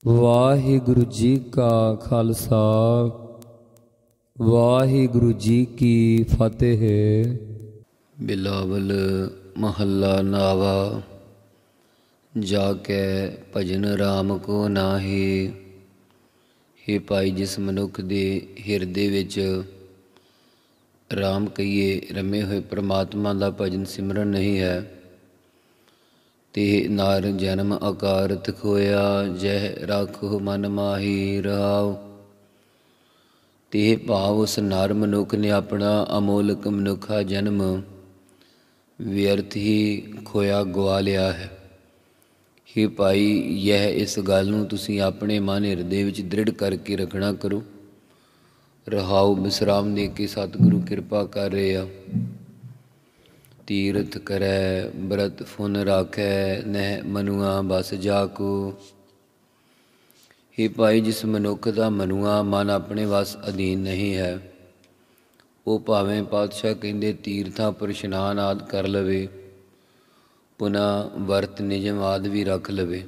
ਵਾਹਿਗੁਰੂ ਜੀ ਕਾ ਖਾਲਸਾ ਵਾਹਿਗੁਰੂ ਜੀ ਕੀ ਫਤਿਹ। ਬਿਲਾਵਲ ਮਹੱਲਾ ਨਾਵਾ। ਜਾ ਕੇ ਭਜਨ ਰਾਮ ਕੋ ਨਾਹੀ। ਹੇ ਭਾਈ, ਜਿਸ ਮਨੁੱਖ ਦੇ ਹਿਰਦੇ ਵਿੱਚ ਰਾਮ ਕਹੀਏ ਰਮੇ ਹੋਏ ਪ੍ਰਮਾਤਮਾ ਦਾ ਭਜਨ ਸਿਮਰਨ ਨਹੀਂ ਹੈ, ਤੇ ਨਾਰ ਜਨਮ ਅਕਾਰਤ ਖੋਇਆ, ਜਹ ਰਾਖੋ ਮਨ ਮਾਹੀ ਰਹਾਉ। ਤੇ ਭਾਵ ਉਸ ਨਰ ਮਨੁੱਖ ਨੇ ਆਪਣਾ ਅਮੋਲਕ ਮਨੁੱਖਾ ਜਨਮ ਵਿਅਰਥ ਹੀ ਖੋਇਆ ਗਵਾ ਲਿਆ ਹੈ। ਹੇ ਭਾਈ, ਇਸ ਗੱਲ ਨੂੰ ਤੁਸੀਂ ਆਪਣੇ ਮਨ ਹਿਰਦੇ ਵਿੱਚ ਦ੍ਰਿੜ ਕਰਕੇ ਰੱਖਣਾ ਕਰੋ। ਰਹਾਉ ਵਿਸਰਾਮ ਦੇ ਕੇ ਸਤਿਗੁਰੂ ਕਿਰਪਾ ਕਰ ਰਹੇ ਆ। ਤੀਰਥ ਕਰੈ ਬ੍ਰਤ ਫੁਨ ਰਾਖੈ, ਨਹਿ ਮਨੁਆ ਬਸ ਜਾਕੋ। ਹੇ ਭਾਈ, ਜਿਸ ਮਨੁੱਖ ਦਾ ਮਨੁਆ ਮਨ ਆਪਣੇ ਵਸ ਅਧੀਨ ਨਹੀਂ ਹੈ, ਉਹ ਭਾਵੇਂ ਪਾਤਸ਼ਾਹ ਕਹਿੰਦੇ ਤੀਰਥਾਂ ਪਰ ਇਸ਼ਨਾਨ ਆਦਿ ਕਰ ਲਵੇ, ਪੁਨ੍ਹਾ ਵਰਤ ਨਿਯਮ ਆਦਿ ਵੀ ਰੱਖ ਲਵੇ।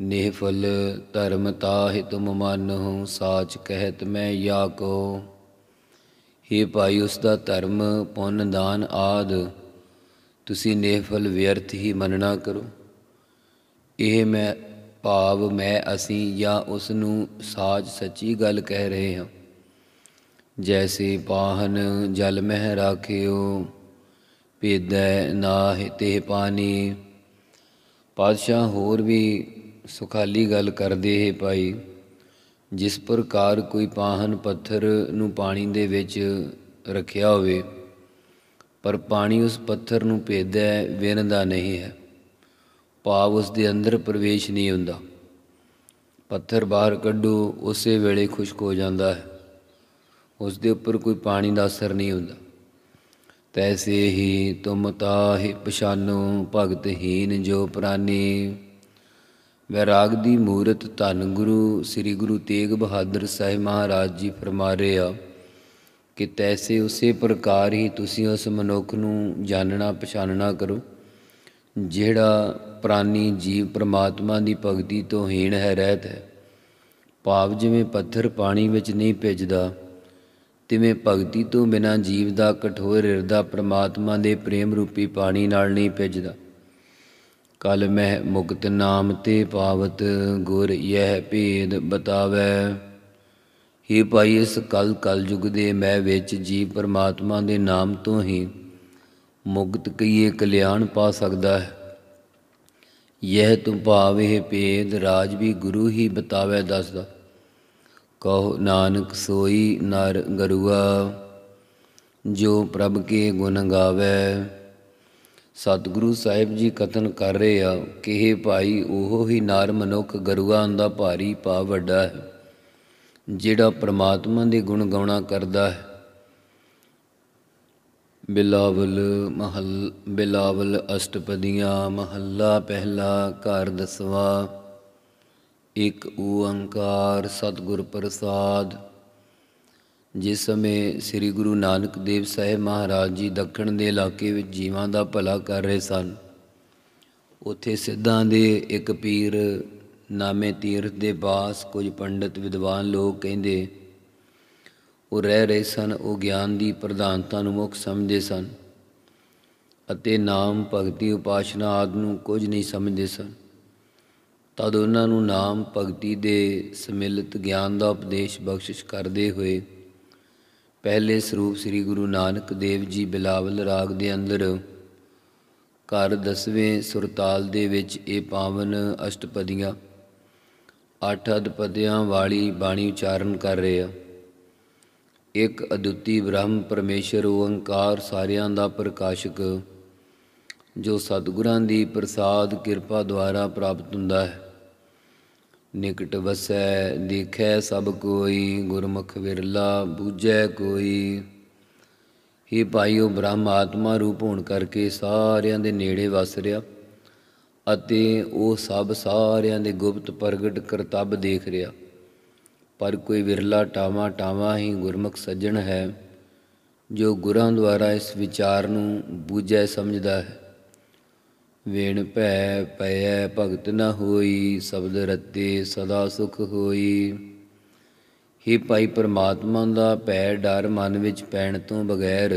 ਨੇਹ ਫਲ ਧਰਮ ਤਾਹਿ ਤੁਮ ਮਾਨਹੁ, ਸਾਚ ਕਹਿਤ ਮੈਂ ਯਾ ਕੋ। ਹੇ ਭਾਈ, ਉਸ ਦਾ ਧਰਮ ਪੁੰਨ ਦਾਨ ਆਦਿ ਤੁਸੀਂ ਨੇਹ ਫਲ ਵਿਅਰਥ ਹੀ ਮੰਨਣਾ ਕਰੋ। ਇਹ ਮੈਂ ਭਾਵ ਮੈਂ ਅਸੀਂ ਜਾਂ ਉਸ ਨੂੰ ਸਾਚ ਸੱਚੀ ਗੱਲ ਕਹਿ ਰਹੇ ਹਾਂ। ਜੈਸੇ ਪਾਹਨ ਜਲ ਮਹਿ ਰਾਖਿਓ, ਭੇਦੈ ਨਾਹਿ ਤੇ ਪਾਣੀ। ਪਾਤਸ਼ਾਹ ਹੋਰ ਵੀ ਸੁਖਾਲੀ ਗੱਲ ਕਰਦੇ ਹੈ ਭਾਈ, ਜਿਸ ਪ੍ਰਕਾਰ ਕੋਈ ਪਾਹਨ ਪੱਥਰ ਨੂੰ ਪਾਣੀ ਦੇ ਵਿੱਚ ਰੱਖਿਆ ਹੋਵੇ, ਪਰ ਪਾਣੀ ਉਸ ਪੱਥਰ ਨੂੰ ਭੇਦੈ ਵਿੰਨ੍ਹਦਾ ਨਹੀਂ ਹੈ, ਭਾਵ ਉਸ ਦੇ ਅੰਦਰ ਪ੍ਰਵੇਸ਼ ਨਹੀਂ ਹੁੰਦਾ। ਪੱਥਰ ਬਾਹਰ ਕੱਢੋ, ਉਸੇ ਵੇਲੇ ਖੁਸ਼ਕ ਹੋ ਜਾਂਦਾ ਹੈ, ਉਸ ਦੇ ਉੱਪਰ ਕੋਈ ਪਾਣੀ ਦਾ ਅਸਰ ਨਹੀਂ ਹੁੰਦਾ। ਤੈਸੇ ਹੀ ਤੁਮ ਤਾਹਿ ਪਛਾਨੋ, ਭਗਤਹੀਨ ਜੋ ਪ੍ਰਾਨੀ। ਵੈਰਾਗ ਦੀ ਮੂਰਤ ਧੰਨ ਗੁਰੂ ਸ੍ਰੀ ਗੁਰੂ ਤੇਗ ਬਹਾਦਰ ਸਾਹਿਬ ਮਹਾਰਾਜ ਜੀ ਫਰਮਾ ਰਹੇ ਆ ਕਿ ਤੈਸੇ ਉਸੇ ਪ੍ਰਕਾਰ ਹੀ ਤੁਸੀਂ ਉਸ ਮਨੁੱਖ ਨੂੰ ਜਾਣਨਾ ਪਛਾਣਨਾ ਕਰੋ, ਜਿਹੜਾ ਪ੍ਰਾਨੀ ਜੀਵ ਪ੍ਰਮਾਤਮਾ ਦੀ ਭਗਤੀ ਤੋਂ ਹੀਣ ਹੈ, ਰਹਿਤ ਹੈ। ਭਾਵ ਜਿਵੇਂ ਪੱਥਰ ਪਾਣੀ ਵਿੱਚ ਨਹੀਂ ਭਿੱਜਦਾ, ਤਿਵੇਂ ਭਗਤੀ ਤੋਂ ਬਿਨਾਂ ਜੀਵ ਦਾ ਕਠੋਰ ਹਿਰਦਾ ਪ੍ਰਮਾਤਮਾ ਦੇ ਪ੍ਰੇਮ ਰੂਪੀ ਪਾਣੀ ਨਾਲ ਨਹੀਂ ਭਿੱਜਦਾ। ਕਲ ਮਹਿ ਮੁਕਤ ਨਾਮ ਤੇ ਪਾਵਤ, ਗੁਰ ਯਹ ਭੇਦ ਬਤਾਵੈ। ਹੇ ਭਾਈ, ਇਸ ਕਲਯੁਗ ਦੇ ਮੈਂ ਵਿੱਚ ਜੀਵ ਪ੍ਰਮਾਤਮਾ ਦੇ ਨਾਮ ਤੋਂ ਹੀ ਮੁਕਤ ਕਹੀਏ ਕਲਿਆਣ ਪਾ ਸਕਦਾ ਹੈ। ਯਹ ਤੁਮ ਭਾਵ ਇਹ ਭੇਦ ਰਾਜ ਵੀ ਗੁਰੂ ਹੀ ਬਤਾਵੈ ਦੱਸਦਾ। ਕਹੋ ਨਾਨਕ ਸੋਈ ਨਰ ਗਰੂਆ, ਜੋ ਪ੍ਰਭ ਕੇ ਗੁਣ ਗਾਵੈ। ਸਤਿਗੁਰੂ ਸਾਹਿਬ ਜੀ ਕਥਨ ਕਰ ਰਹੇ ਆ ਕਿ ਇਹ ਭਾਈ ਉਹ ਹੀ ਨਰ ਮਨੁੱਖ ਗਰੂਆਂ ਦਾ ਭਾਰੀ ਭਾਵ ਵੱਡਾ ਹੈ, ਜਿਹੜਾ ਪ੍ਰਮਾਤਮਾ ਦੇ ਗੁਣ ਗਾਉਣਾ ਕਰਦਾ ਹੈ। ਬਿਲਾਵਲ ਅਸ਼ਟਪਦੀਆਂ ਮਹੱਲਾ ਪਹਿਲਾ। ਘਰ ਦਸਵਾਂ। ਇੱਕ ਓੰਕਾਰ ਸਤਿਗੁਰ ਪ੍ਰਸਾਦ। ਜਿਸ ਸਮੇਂ ਸ੍ਰੀ ਗੁਰੂ ਨਾਨਕ ਦੇਵ ਸਾਹਿਬ ਮਹਾਰਾਜ ਜੀ ਦੱਖਣ ਦੇ ਇਲਾਕੇ ਵਿੱਚ ਜੀਵਾਂ ਦਾ ਭਲਾ ਕਰ ਰਹੇ ਸਨ, ਉੱਥੇ ਸਿੱਧਾਂ ਦੇ ਇੱਕ ਪੀਰ ਨਾਮੇ ਤੀਰਥ ਦੇ ਪਾਸ ਕੁਝ ਪੰਡਿਤ ਵਿਦਵਾਨ ਲੋਕ ਕਹਿੰਦੇ ਉਹ ਰਹਿ ਰਹੇ ਸਨ। ਉਹ ਗਿਆਨ ਦੀ ਪ੍ਰਧਾਨਤਾ ਨੂੰ ਮੁੱਖ ਸਮਝਦੇ ਸਨ ਅਤੇ ਨਾਮ ਭਗਤੀ ਉਪਾਸਨਾ ਆਦਿ ਨੂੰ ਕੁਝ ਨਹੀਂ ਸਮਝਦੇ ਸਨ। ਤਦ ਉਹਨਾਂ ਨੂੰ ਨਾਮ ਭਗਤੀ ਦੇ ਸਮਿਲਿਤ ਗਿਆਨ ਦਾ ਉਪਦੇਸ਼ ਬਖਸ਼ਿਸ਼ ਕਰਦੇ ਹੋਏ ਪਹਿਲੇ ਸਰੂਪ ਸ੍ਰੀ ਗੁਰੂ ਨਾਨਕ ਦੇਵ ਜੀ ਬਿਲਾਵਲ ਰਾਗ ਦੇ ਅੰਦਰ ਘਰ 10ਵੇਂ ਸੁਰਤਾਲ ਦੇ ਵਿੱਚ ਇਹ ਪਾਵਨ ਅਸ਼ਟਪਦੀਆਂ 8 ਅਦਪਦਿਆਂ ਵਾਲੀ ਬਾਣੀ ਉਚਾਰਨ ਕਰ ਰਹੇ ਆ। ਇੱਕ ਅਦੁੱਤੀ ਬ੍ਰਹਮ ਪਰਮੇਸ਼ਰ ਓੰਕਾਰ ਸਾਰਿਆਂ ਦਾ ਪ੍ਰਕਾਸ਼ਕ, ਜੋ ਸਤਿਗੁਰਾਂ ਦੀ ਪ੍ਰਸਾਦ ਕਿਰਪਾ ਦੁਆਰਾ ਪ੍ਰਾਪਤ ਹੁੰਦਾ ਹੈ। ਨਿਕਟ ਵਸੈ ਦੇਖੈ ਸਭ ਕੋਈ, ਗੁਰਮੁਖ ਵਿਰਲਾ ਬੂਝੈ ਕੋਈ। ਇਹ ਭਾਈ, ਉਹ ਬ੍ਰਹਮ ਆਤਮਾ ਰੂਪ ਹੋਣ ਕਰਕੇ ਸਾਰਿਆਂ ਦੇ ਨੇੜੇ ਵਸ ਰਿਹਾ ਅਤੇ ਉਹ ਸਭ ਸਾਰਿਆਂ ਦੇ ਗੁਪਤ ਪ੍ਰਗਟ ਕਰਤੱਵ ਦੇਖ ਰਿਹਾ। ਪਰ ਕੋਈ ਵਿਰਲਾ ਟਾਵਾਂ ਹੀ ਗੁਰਮੁਖ ਸੱਜਣ ਹੈ, ਜੋ ਗੁਰਾਂ ਦੁਆਰਾ ਇਸ ਵਿਚਾਰ ਨੂੰ ਬੂਝੈ ਸਮਝਦਾ ਹੈ। ਵੇਣ ਭੈ ਪਇਐ ਭਗਤ ਨ ਹੋਈ, ਸ਼ਬਦ ਰਤੇ ਸਦਾ ਸੁਖ ਹੋਈ। ਹੀ ਭਾਈ ਪਰਮਾਤਮਾ ਦਾ ਭੈ ਡਰ ਮਨ ਵਿੱਚ ਪੈਣ ਤੋਂ ਬਗੈਰ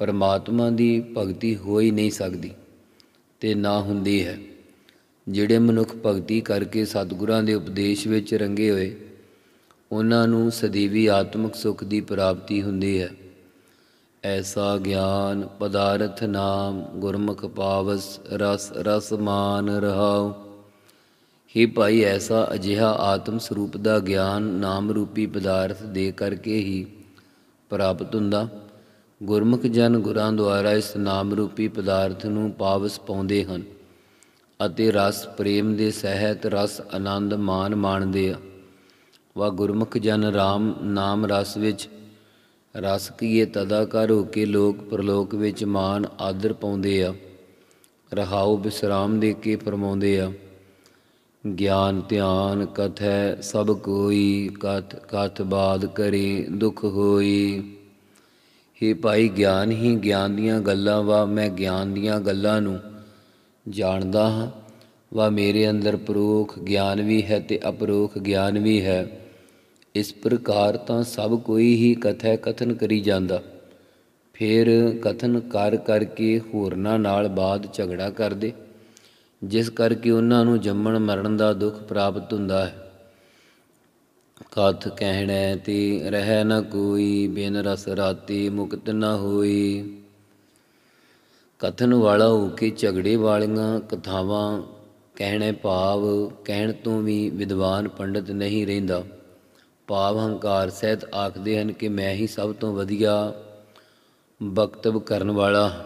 ਪਰਮਾਤਮਾ ਦੀ ਭਗਤੀ ਹੋ ਹੀ ਨਹੀਂ ਸਕਦੀ ਤੇ ਨਾ ਹੁੰਦੀ ਹੈ। ਜਿਹੜੇ ਮਨੁੱਖ ਭਗਤੀ ਕਰਕੇ ਸਤਿਗੁਰਾਂ ਦੇ ਉਪਦੇਸ਼ ਵਿੱਚ ਰੰਗੇ ਹੋਏ, ਉਹਨਾਂ ਨੂੰ ਸਦੀਵੀ ਆਤਮਿਕ ਸੁੱਖ ਦੀ ਪ੍ਰਾਪਤੀ ਹੁੰਦੀ ਹੈ। ਐਸਾ ਗਿਆਨ ਪਦਾਰਥ ਨਾਮ, ਗੁਰਮੁਖ ਪਾਵਸ ਰਸ ਰਸ ਮਾਨ ਰਹਾਉ। ਹੀ ਭਾਈ ਐਸਾ ਅਜਿਹਾ ਆਤਮ ਸਰੂਪ ਦਾ ਗਿਆਨ ਨਾਮ ਰੂਪੀ ਪਦਾਰਥ ਦੇ ਕਰਕੇ ਹੀ ਪ੍ਰਾਪਤ ਹੁੰਦਾ। ਗੁਰਮੁਖ ਜਨ ਗੁਰਾਂ ਦੁਆਰਾ ਇਸ ਨਾਮ ਰੂਪੀ ਪਦਾਰਥ ਨੂੰ ਪਾਵਸ ਪਾਉਂਦੇ ਹਨ ਅਤੇ ਰਸ ਪ੍ਰੇਮ ਦੇ ਸਹਿਤ ਰਸ ਆਨੰਦ ਮਾਨ ਮਾਣਦੇ ਆ। ਵਾ ਗੁਰਮੁਖ ਜਨ ਰਾਮ ਨਾਮ ਰਸ ਵਿੱਚ ਰਸ ਕੀਏ ਤਦਾਕਾਰ ਹੋ ਕੇ ਲੋਕ ਪ੍ਰਲੋਕ ਵਿੱਚ ਮਾਨ ਆਦਰ ਪਾਉਂਦੇ ਆ। ਰਹਾਉ ਵਿਸਰਾਮ ਦੇ ਕੇ ਫਰਮਾਉਂਦੇ ਆ, ਗਿਆਨ ਧਿਆਨ ਕਥੈ ਸਭ ਕੋਈ, ਕਥ ਕਥ ਬਾਦ ਕਰੇ ਦੁਖ ਹੋਈ। ਹੇ ਭਾਈ ਗਿਆਨ ਹੀ ਗਿਆਨ ਦੀਆਂ ਗੱਲਾਂ ਵਾ ਮੈਂ ਗਿਆਨ ਦੀਆਂ ਗੱਲਾਂ ਨੂੰ ਜਾਣਦਾ ਹਾਂ। ਵਾ ਮੇਰੇ ਅੰਦਰ ਪਰੋਖ ਗਿਆਨ ਵੀ ਹੈ ਤੇ ਅਪਰੋਖ ਗਿਆਨ ਵੀ ਹੈ। ਇਸ ਪ੍ਰਕਾਰ ਤਾਂ ਸਭ ਕੋਈ ਹੀ ਕਥੈ ਕਥਨ ਕਰੀ ਜਾਂਦਾ, ਫਿਰ ਕਥਨ ਕਰ ਕਰਕੇ ਹੋਰਨਾਂ ਨਾਲ ਬਾਦ ਝਗੜਾ ਕਰਦੇ, ਜਿਸ ਕਰਕੇ ਉਹਨਾਂ ਨੂੰ ਜੰਮਣ ਮਰਨ ਦਾ ਦੁੱਖ ਪ੍ਰਾਪਤ ਹੁੰਦਾ ਹੈ। ਕਥ ਕਹਿਣੈ ਤੇ ਰਹਿ ਨ ਕੋਈ, ਬਿਨ ਰਸ ਰਾਤੀ ਮੁਕਤ ਨ ਹੋਈ। ਕਥਨ ਵਾਲਾ ਹੋ ਕੇ ਝਗੜੇ ਵਾਲੀਆਂ ਕਥਾਵਾਂ ਕਹਿਣੇ ਭਾਵ ਕਹਿਣ ਤੋਂ ਵੀ ਵਿਦਵਾਨ ਪੰਡਿਤ ਨਹੀਂ ਰਹਿੰਦਾ। ਭਾਵ ਹੰਕਾਰ ਸਹਿਤ ਆਖਦੇ ਹਨ ਕਿ ਮੈਂ ਹੀ ਸਭ ਤੋਂ ਵਧੀਆ ਵਕਤਵ ਕਰਨ ਵਾਲਾ ਹਾਂ।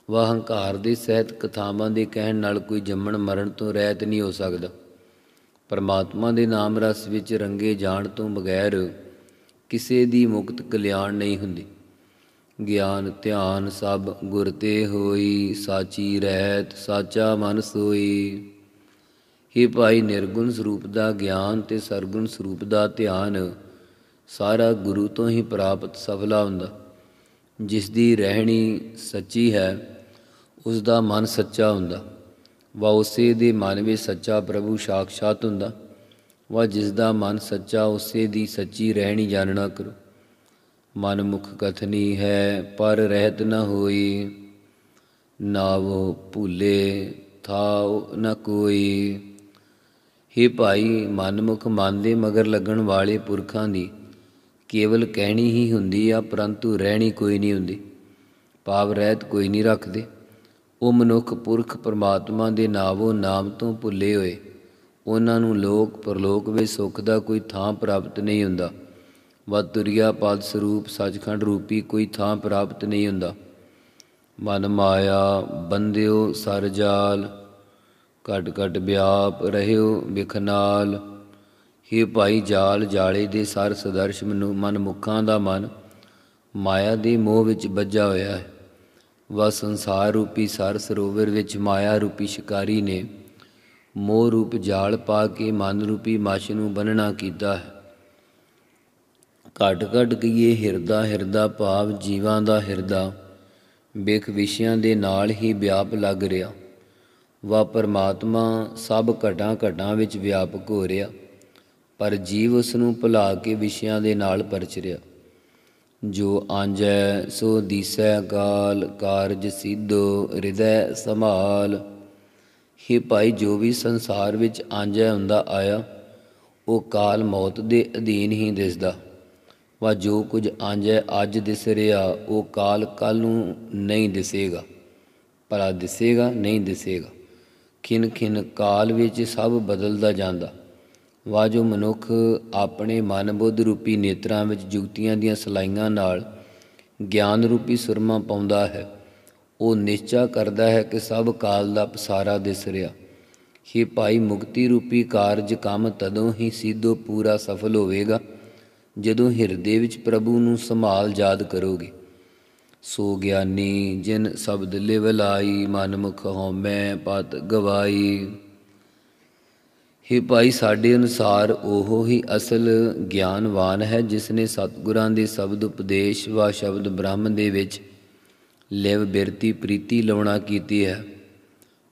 ਵਾ ਹੰਕਾਰ ਦੇ ਸਹਿਤ ਕਥਾਵਾਂ ਦੇ ਕਹਿਣ ਨਾਲ ਕੋਈ ਜੰਮਣ ਮਰਨ ਤੋਂ ਰਹਿਤ ਨਹੀਂ ਹੋ ਸਕਦਾ। ਪਰਮਾਤਮਾ ਦੇ ਨਾਮ ਰਸ ਵਿੱਚ ਰੰਗੇ ਜਾਣ ਤੋਂ ਬਗੈਰ ਕਿਸੇ ਦੀ ਮੁਕਤ ਕਲਿਆਣ ਨਹੀਂ ਹੁੰਦੀ। ਗਿਆਨ ਧਿਆਨ ਸਭ ਗੁਰ ਤੇ ਹੋਈ, ਸਾਚੀ ਰਹਿਤ ਸਾਚਾ ਮਨ ਸੋਈ। ਹੀ ਭਾਈ ਨਿਰਗੁਣ ਸਰੂਪ ਦਾ ਗਿਆਨ ਤੇ ਸਰਗੁਣ ਸਰੂਪ ਦਾ ਧਿਆਨ ਸਾਰਾ ਗੁਰੂ ਤੋਂ ਹੀ ਪ੍ਰਾਪਤ ਸਫਲਾ ਹੁੰਦਾ। ਜਿਸ ਦੀ ਰਹਿਣੀ ਸੱਚੀ ਹੈ ਉਸ ਦਾ ਮਨ ਸੱਚਾ ਹੁੰਦਾ। ਵਾ ਉਸੇ ਦੇ ਮਨ ਵਿੱਚ ਸੱਚਾ ਪ੍ਰਭੂ ਸਾਖਸ਼ਾਤ ਹੁੰਦਾ। ਵਾ ਜਿਸ ਦਾ ਮਨ ਸੱਚਾ ਉਸੇ ਦੀ ਸੱਚੀ ਰਹਿਣੀ ਜਾਣਨਾ ਕਰੋ। ਮਨ ਮੁਖ ਕਥਨੀ ਹੈ ਪਰ ਰਹਿਤ ਨ ਹੋਈ, ਨਾਵੋ ਭੂਲੇ ਥਾਉ ਨ ਕੋਈ। ਹੇ ਭਾਈ ਮਨਮੁਖ ਮਨ ਦੇ ਮਗਰ ਲੱਗਣ ਵਾਲੇ ਪੁਰਖਾਂ ਦੀ ਕੇਵਲ ਕਹਿਣੀ ਹੀ ਹੁੰਦੀ ਆ, ਪਰੰਤੂ ਰਹਿਣੀ ਕੋਈ ਨਹੀਂ ਹੁੰਦੀ। ਭਾਵ ਰਹਿਤ ਕੋਈ ਨਹੀਂ ਰੱਖਦੇ। ਉਹ ਮਨੁੱਖ ਪੁਰਖ ਪਰਮਾਤਮਾ ਦੇ ਨਾਵੋ ਨਾਮ ਤੋਂ ਭੁੱਲੇ ਹੋਏ, ਉਹਨਾਂ ਨੂੰ ਲੋਕ ਪਰਲੋਕ ਵਿੱਚ ਸੁੱਖ ਦਾ ਕੋਈ ਥਾਂ ਪ੍ਰਾਪਤ ਨਹੀਂ ਹੁੰਦਾ। ਵਾ ਤੁਰਿਆ ਪਦ ਸਰੂਪ ਸੱਚਖੰਡ ਰੂਪੀ ਕੋਈ ਥਾਂ ਪ੍ਰਾਪਤ ਨਹੀਂ ਹੁੰਦਾ। ਮਨ ਮਾਇਆ ਬੰਦਿਓ ਸਰ ਜਾਲ, ਘਟ ਘਟ ਵਿਆਪ ਰਹਿਓ ਬਿਖ ਨਾਲ। ਹੇ ਭਾਈ ਜਾਲ ਜਾਲੇ ਦੇ ਸਰ ਸਦਰਸ਼ ਮਨਮੁੱਖਾਂ ਦਾ ਮਨ ਮਾਇਆ ਦੇ ਮੋਹ ਵਿੱਚ ਬੱਝਾ ਹੋਇਆ ਹੈ। ਵਾ ਸੰਸਾਰ ਰੂਪੀ ਸਰ ਸਰੋਵਰ ਵਿੱਚ ਮਾਇਆ ਰੂਪੀ ਸ਼ਿਕਾਰੀ ਨੇ ਮੋਹ ਰੂਪ ਜਾਲ ਪਾ ਕੇ ਮਨ ਰੂਪੀ ਮੱਛ ਨੂੰ ਬੰਨ੍ਹਣਾ ਕੀਤਾ ਹੈ। ਘਟ ਘਟ ਕੀਏ ਹਿਰਦਾ ਹਿਰਦਾ ਭਾਵ ਜੀਵਾਂ ਦਾ ਹਿਰਦਾ ਬਿਖ ਵਿਸ਼ਿਆਂ ਦੇ ਨਾਲ ਹੀ ਵਿਆਪ ਲੱਗ ਰਿਹਾ। ਵਾ ਪਰਮਾਤਮਾ ਸਭ ਘਟਾਂ ਘਟਾਂ ਵਿੱਚ ਵਿਆਪਕ ਹੋ ਰਿਹਾ, ਪਰ ਜੀਵ ਉਸ ਨੂੰ ਭੁਲਾ ਕੇ ਵਿਸ਼ਿਆਂ ਦੇ ਨਾਲ ਪਰਚ ਰਿਹਾ। ਜੋ ਆਂਜੈ ਸੋ ਦੀਸੈ ਕਾਲ, ਕਾਰਜ ਸਿੱਧੋ ਹਿਰਦੈ ਸੰਭਾਲ। ਹੇ ਭਾਈ ਜੋ ਵੀ ਸੰਸਾਰ ਵਿੱਚ ਆਂਜੈ ਹੁੰਦਾ ਆਇਆ, ਉਹ ਕਾਲ ਮੌਤ ਦੇ ਅਧੀਨ ਹੀ ਦਿਸਦਾ। ਵਾ ਜੋ ਕੁਝ ਆਂਜੈ ਅੱਜ ਦਿਸ ਰਿਹਾ, ਉਹ ਕਾਲ ਕੱਲ੍ਹ ਨੂੰ ਨਹੀਂ ਦਿਸੇਗਾ। ਭਲਾ ਦਿਸੇਗਾ ਨਹੀਂ ਦਿਸੇਗਾ। ਖਿਨ ਖਿਨ ਕਾਲ ਵਿੱਚ ਸਭ ਬਦਲਦਾ ਜਾਂਦਾ। ਵਾ ਜੋ ਮਨੁੱਖ ਆਪਣੇ ਮਨ ਬੁੱਧ ਰੂਪੀ ਨੇਤਰਾਂ ਵਿੱਚ ਜੁਗਤੀਆਂ ਦੀਆਂ ਸਲਾਈਆਂ ਨਾਲ ਗਿਆਨ ਰੂਪੀ ਸੁਰਮਾ ਪਾਉਂਦਾ ਹੈ, ਉਹ ਨਿਸ਼ਚਾ ਕਰਦਾ ਹੈ ਕਿ ਸਭ ਕਾਲ ਦਾ ਪਸਾਰਾ ਦਿਸ ਰਿਹਾ। ਹੇ ਭਾਈ ਮੁਕਤੀ ਰੂਪੀ ਕਾਰਜ ਕੰਮ ਤਦੋਂ ਹੀ ਸਿੱਧੋ ਪੂਰਾ ਸਫਲ ਹੋਵੇਗਾ ਜਦੋਂ ਹਿਰਦੇ ਵਿੱਚ ਪ੍ਰਭੂ ਨੂੰ ਸੰਭਾਲ ਯਾਦ ਕਰੋਗੇ। ਸੋ ਗਿਆਨੀ ਜਿਨ ਸ਼ਬਦ ਲਿਵ ਲਾਈ, ਮਨ ਮੁਖ ਹਉਮੈ ਪਤ ਗਵਾਈ। ਹੇ ਭਾਈ ਸਾਡੇ ਅਨੁਸਾਰ ਉਹ ਹੀ ਅਸਲ ਗਿਆਨਵਾਨ ਹੈ ਜਿਸ ਨੇ ਸਤਿਗੁਰਾਂ ਦੇ ਸ਼ਬਦ ਉਪਦੇਸ਼ ਵਾ ਸ਼ਬਦ ਬ੍ਰਹਮ ਦੇ ਵਿੱਚ ਲਿਵ ਬਿਰਤੀ ਪ੍ਰੀਤੀ ਲਾਉਣਾ ਕੀਤੀ ਹੈ।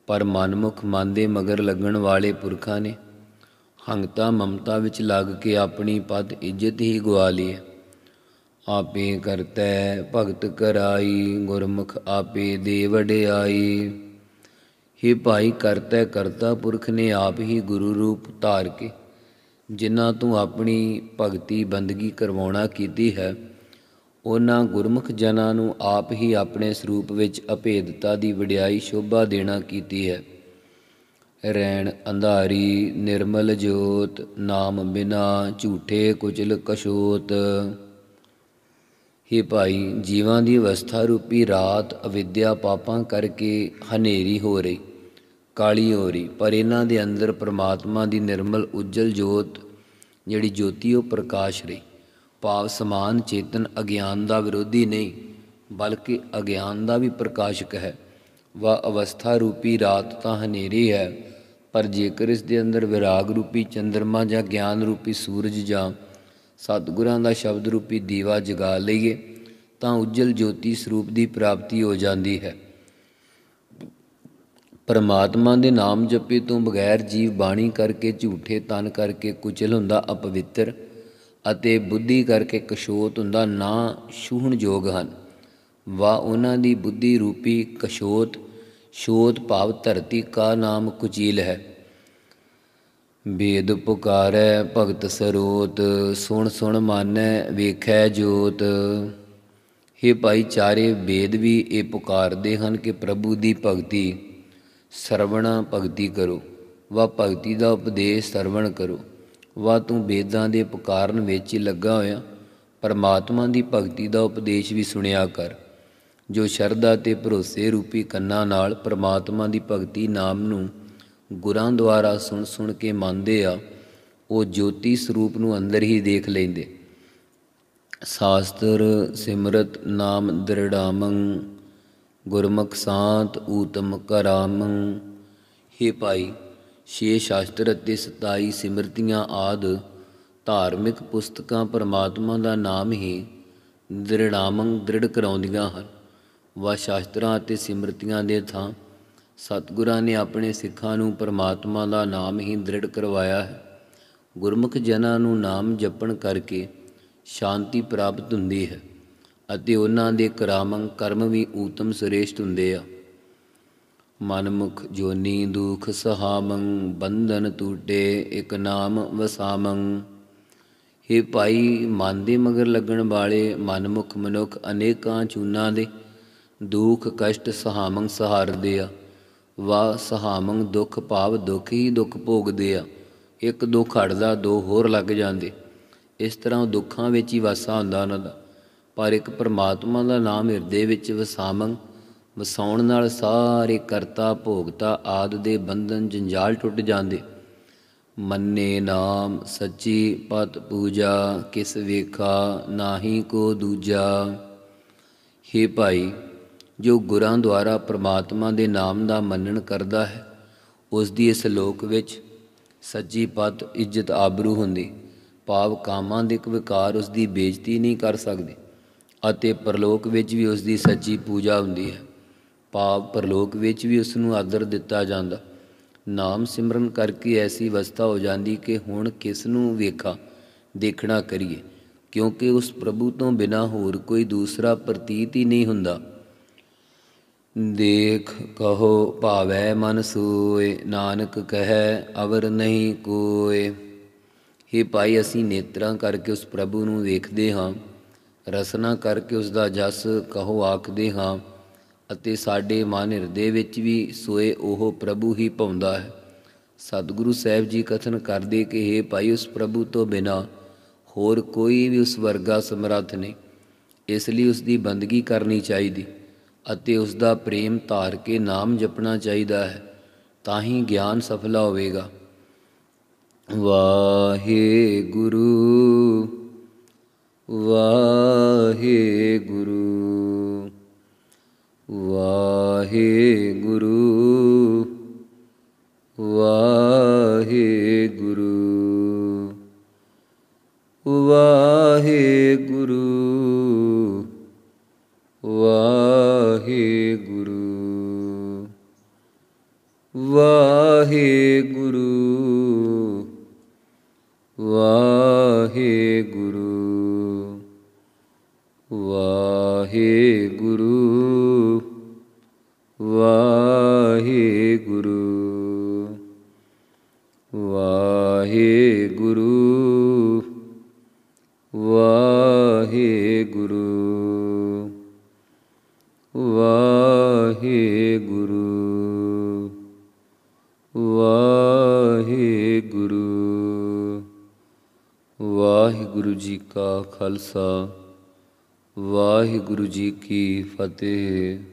ਪਰ ਮਨਮੁਖ ਮਨ ਦੇ ਮਗਰ ਲੱਗਣ ਵਾਲੇ ਪੁਰਖਾਂ ਨੇ ਹੰਗਤਾ ਮਮਤਾ ਵਿੱਚ ਲੱਗ ਕੇ ਆਪਣੀ ਪਦ ਇੱਜ਼ਤ ਹੀ ਗਵਾ ਲਈ ਹੈ। ਆਪੇ ਕਰਤੈ ਭਗਤ ਕਰਾਈ, ਗੁਰਮੁਖ ਆਪੇ ਦੇ ਵਡਿਆਈ। हे ਭਾਈ, ਕਰਤੈ ਕਰਤਾ ਪੁਰਖ ਨੇ ਆਪ ਹੀ ਗੁਰੂ ਰੂਪ ਧਾਰ ਕੇ ਜਿਨ੍ਹਾਂ ਤੋਂ ਆਪਣੀ ਭਗਤੀ ਬੰਦਗੀ ਕਰਵਾਉਣਾ ਕੀਤੀ ਹੈ, ਉਹਨਾਂ ਗੁਰਮੁਖ ਜਨਾਂ ਨੂੰ ਆਪ ਹੀ ਆਪਣੇ ਸਰੂਪ ਵਿੱਚ ਅਭੇਦਤਾ ਦੀ ਵਡਿਆਈ ਸ਼ੋਭਾ ਦੇਣਾ ਕੀਤੀ ਹੈ। ਰੈਣ ਅੰਧਾਰੀ ਨਿਰਮਲ ਜੋਤ, ਨਾਮ ਬਿਨਾ ਝੂਠੇ ਕੁਚਲ ਕਸ਼ੋਤ। हे ਭਾਈ, ਜੀਵਾਂ ਦੀ ਅਵਸਥਾ ਰੂਪੀ ਰਾਤ ਅਵਿਦਿਆ ਪਾਪਾਂ ਕਰਕੇ ਹਨੇਰੀ ਹੋ ਰਹੀ, ਕਾਲੀ ਹੋ ਰਹੀ, ਪਰ ਇਹਨਾਂ ਦੇ ਅੰਦਰ ਪਰਮਾਤਮਾ ਦੀ ਨਿਰਮਲ ਉਜਲ ਜੋਤ ਜਿਹੜੀ ਜੋਤੀ ਉਹ ਪ੍ਰਕਾਸ਼ ਰਹੀ। ਭਾਵ ਸਮਾਨ ਚੇਤਨ ਅਗਿਆਨ ਦਾ ਵਿਰੋਧੀ ਨਹੀਂ, ਬਲਕਿ ਅਗਿਆਨ ਦਾ ਵੀ ਪ੍ਰਕਾਸ਼ਕ ਹੈ। ਵਹ ਅਵਸਥਾ ਰੂਪੀ ਰਾਤ ਤਾਂ ਹਨੇਰੀ ਹੈ, ਪਰ ਜੇਕਰ ਇਸ ਦੇ ਅੰਦਰ ਵਿਰਾਗ ਰੂਪੀ ਚੰਦਰਮਾ ਜਾਂ ਗਿਆਨ ਰੂਪੀ ਸੂਰਜ ਜਾਂ ਸਤਿਗੁਰਾਂ ਦਾ ਸ਼ਬਦ ਰੂਪੀ ਦੀਵਾ ਜਗਾ ਲਈਏ ਤਾਂ ਉਜਲ ਜੋਤੀ ਸਰੂਪ ਦੀ ਪ੍ਰਾਪਤੀ ਹੋ ਜਾਂਦੀ ਹੈ। ਪਰਮਾਤਮਾ ਦੇ ਨਾਮ ਜਪੇ ਤੋਂ ਬਗੈਰ ਜੀਵ ਬਾਣੀ ਕਰਕੇ ਝੂਠੇ, ਤਨ ਕਰਕੇ ਕੁਚਲ ਹੁੰਦਾ ਅਪਵਿੱਤਰ, ਅਤੇ ਬੁੱਧੀ ਕਰਕੇ ਕਸ਼ੋਤ ਹੁੰਦਾ ਨਾ ਛੂਹਣ ਯੋਗ ਹਨ। ਵਾ ਉਹਨਾਂ ਦੀ ਬੁੱਧੀ ਰੂਪੀ ਕਸ਼ੋਤ, ਸ਼ੋਤ ਭਾਵ ਧਰਤੀ ਕਾ ਨਾਮ ਕੁਚੀਲ ਹੈ। ਵੇਦ ਪੁਕਾਰੈ ਭਗਤ ਸਰੋਤ, ਸੁਣ ਸੁਣ ਮਾਨੈ ਵੇਖੈ ਜੋਤ। हे ਭਾਈ, ਚਾਰੇ ਵੇਦ ਵੀ ਇਹ ਪੁਕਾਰਦੇ ਹਨ ਕਿ ਪ੍ਰਭੂ ਦੀ ਭਗਤੀ ਸਰਵਣਾ ਭਗਤੀ ਕਰੋ, ਵਾ ਭਗਤੀ ਦਾ ਉਪਦੇਸ਼ ਸਰਵਣ ਕਰੋ। ਵਾ ਤੂੰ ਵੇਦਾਂ ਦੇ ਪੁਕਾਰਨ ਵਿੱਚ ਹੀ ਲੱਗਾ ਹੋਇਆ ਪਰਮਾਤਮਾ ਦੀ ਭਗਤੀ ਦਾ ਉਪਦੇਸ਼ ਵੀ ਸੁਣਿਆ ਕਰ। ਜੋ ਸ਼ਰਧਾ ਅਤੇ ਭਰੋਸੇ ਰੂਪੀ ਕੰਨਾਂ ਨਾਲ ਪਰਮਾਤਮਾ ਦੀ ਭਗਤੀ ਨਾਮ ਨੂੰ ਗੁਰਾਂ ਦੁਆਰਾ ਸੁਣ ਸੁਣ ਕੇ ਮੰਨਦੇ ਆ, ਉਹ ਜੋਤੀ ਸਰੂਪ ਨੂੰ ਅੰਦਰ ਹੀ ਦੇਖ ਲੈਂਦੇ। ਸ਼ਾਸਤਰ ਸਿਮਰਤ ਨਾਮ ਦ੍ਰਿੜਾਮੰ, ਗੁਰਮੁਖ ਸਾਂਤ ਊਤਮ ਕਰਾਮੰ। हे ਭਾਈ, 6 ਸ਼ਾਸਤਰ ਅਤੇ 27 ਸਿਮਰਤੀਆਂ ਆਦਿ ਧਾਰਮਿਕ ਪੁਸਤਕਾਂ ਪਰਮਾਤਮਾ ਦਾ ਨਾਮ ਹੀ ਦ੍ਰਿੜਾਮੰ ਦ੍ਰਿੜ ਕਰਾਉਂਦੀਆਂ ਹਨ। ਵਾ ਸ਼ਾਸਤਰਾਂ ਅਤੇ ਸਿਮਰਤੀਆਂ ਦੇ ਥਾਂ ਸਤਿਗੁਰਾਂ ਨੇ ਆਪਣੇ ਸਿੱਖਾਂ ਨੂੰ ਪਰਮਾਤਮਾ ਦਾ ਨਾਮ ਹੀ ਦ੍ਰਿੜ ਕਰਵਾਇਆ ਹੈ। ਗੁਰਮੁਖ ਜਨਾਂ ਨੂੰ ਨਾਮ ਜਪਣ ਕਰਕੇ ਸ਼ਾਂਤੀ ਪ੍ਰਾਪਤ ਹੁੰਦੀ ਹੈ ਅਤੇ ਉਹਨਾਂ ਦੇ ਕਰਾਮੰ ਕਰਮ ਵੀ ਊਤਮ ਸ੍ਰੇਸ਼ਟ ਹੁੰਦੇ ਆ। ਮਨਮੁਖ ਜੋਨੀ ਦੁਖ ਸਹਾਮੰ, ਬੰਧਨ ਟੂਟੇ ਇਕ ਨਾਮ ਵਸਾਮੰ। हे ਭਾਈ, ਮਨ ਦੇ ਮਗਰ ਲੱਗਣ ਵਾਲੇ ਮਨਮੁਖ ਮਨੁੱਖ ਅਨੇਕਾਂ ਚੂਨਾਂ ਦੇ ਦੁੱਖ ਕਸ਼ਟ ਸਹਾਮੰ ਸਹਾਰਦੇ ਆ। ਵਾ ਸਹਾਮੰ ਦੁੱਖ ਭਾਵ ਦੁੱਖ ਹੀ ਦੁੱਖ ਭੋਗਦੇ ਆ। ਇੱਕ ਦੁੱਖ ਹਟਦਾ ਦੋ ਹੋਰ ਲੱਗ ਜਾਂਦੇ। ਇਸ ਤਰ੍ਹਾਂ ਦੁੱਖਾਂ ਵਿੱਚ ਹੀ ਵਾਸਾ ਹੁੰਦਾ ਉਹਨਾਂ ਦਾ। ਪਰ ਇੱਕ ਪਰਮਾਤਮਾ ਦਾ ਨਾਮ ਹਿਰਦੇ ਵਿੱਚ ਵਸਾਮੰ, ਵਸਾਉਣ ਨਾਲ ਸਾਰੇ ਕਰਤਾ ਭੋਗਤਾ ਆਦਿ ਦੇ ਬੰਧਨ ਜੰਜਾਲ ਟੁੱਟ ਜਾਂਦੇ। ਮੰਨੇ ਨਾਮ ਸੱਚੀ ਪਤ ਪੂਜਾ, ਕਿਸ ਵੇਖਾ ਨਾਹੀ ਕੋ ਦੂਜਾ। हे ਭਾਈ, ਜੋ ਗੁਰਾਂ ਦੁਆਰਾ ਪਰਮਾਤਮਾ ਦੇ ਨਾਮ ਦਾ ਮੰਨਣ ਕਰਦਾ ਹੈ, ਉਸ ਦੀ ਇਸ ਲੋਕ ਵਿੱਚ ਸੱਚੀ ਪਤ ਇੱਜ਼ਤ ਆਬਰੂ ਹੁੰਦੀ। ਭਾਵ ਕਾਮਾਂਦਿਕ ਵਿਕਾਰ ਉਸ ਦੀ ਬੇਇੱਜ਼ਤੀ ਨਹੀਂ ਕਰ ਸਕਦੇ, ਅਤੇ ਪਰਲੋਕ ਵਿੱਚ ਵੀ ਉਸ ਦੀ ਸੱਚੀ ਪੂਜਾ ਹੁੰਦੀ ਹੈ। ਭਾਵ ਪਰਲੋਕ ਵਿੱਚ ਵੀ ਉਸ ਨੂੰ ਆਦਰ ਦਿੱਤਾ ਜਾਂਦਾ। ਨਾਮ ਸਿਮਰਨ ਕਰਕੇ ਐਸੀ ਅਵਸਥਾ ਹੋ ਜਾਂਦੀ ਕਿ ਹੁਣ ਕਿਸ ਨੂੰ ਵੇਖਾ ਦੇਖਣਾ ਕਰੀਏ, ਕਿਉਂਕਿ ਉਸ ਪ੍ਰਭੂ ਤੋਂ ਬਿਨਾਂ ਹੋਰ ਕੋਈ ਦੂਸਰਾ ਪ੍ਰਤੀਤ ਹੀ ਨਹੀਂ ਹੁੰਦਾ। ਦੇਖ ਕਹੋ ਭਾਵੈ ਮਨ ਸੋਏ, ਨਾਨਕ ਕਹੈ ਅਵਰ ਨਹੀਂ ਕੋਏ। हे ਭਾਈ, ਅਸੀਂ ਨੇਤਰਾਂ ਕਰਕੇ ਉਸ ਪ੍ਰਭੂ ਨੂੰ ਵੇਖਦੇ ਹਾਂ, ਰਸਨਾ ਕਰਕੇ ਉਸ ਦਾ ਜਸ ਕਹੋ ਆਖਦੇ ਹਾਂ, ਅਤੇ ਸਾਡੇ ਮਨ ਹਿਰਦੇ ਵਿੱਚ ਵੀ ਸੋਏ ਉਹ ਪ੍ਰਭੂ ਹੀ ਭਾਉਂਦਾ ਹੈ। ਸਤਿਗੁਰੂ ਸਾਹਿਬ ਜੀ ਕਥਨ ਕਰਦੇ ਕਿ हे ਭਾਈ, ਉਸ ਪ੍ਰਭੂ ਤੋਂ ਬਿਨਾਂ ਹੋਰ ਕੋਈ ਵੀ ਉਸ ਵਰਗਾ ਸਮਰੱਥ ਨਹੀਂ। ਇਸ ਲਈ ਉਸ ਦੀ ਬੰਦਗੀ ਕਰਨੀ ਚਾਹੀਦੀ ਅਤੇ ਉਸ ਦਾ ਪ੍ਰੇਮ ਧਾਰ ਕੇ ਨਾਮ ਜਪਣਾ ਚਾਹੀਦਾ ਹੈ, ਤਾਂ ਹੀ ਗਿਆਨ ਸਫਲਾ ਹੋਵੇਗਾ। ਵਾਹਿਗੁਰੂ ਵਾਹਿਗੁਰੂ ਵਾਹਿਗੁਰੂ ਵਾਹਿਗੁਰੂ ਵਾਹਿਗੁਰੂ ਵਾਹਿਗੁਰੂ। ਵਾਹਿਗੁਰੂ ਵਾਹਿਗੁਰੂ ਵਾਹਿਗੁਰੂ। ਵਾਹਿਗੁਰੂ ਜੀ ਕਾ ਖਾਲਸਾ ਵਾਹਿਗੁਰੂ ਜੀ ਕੀ ਫਤਿਹ।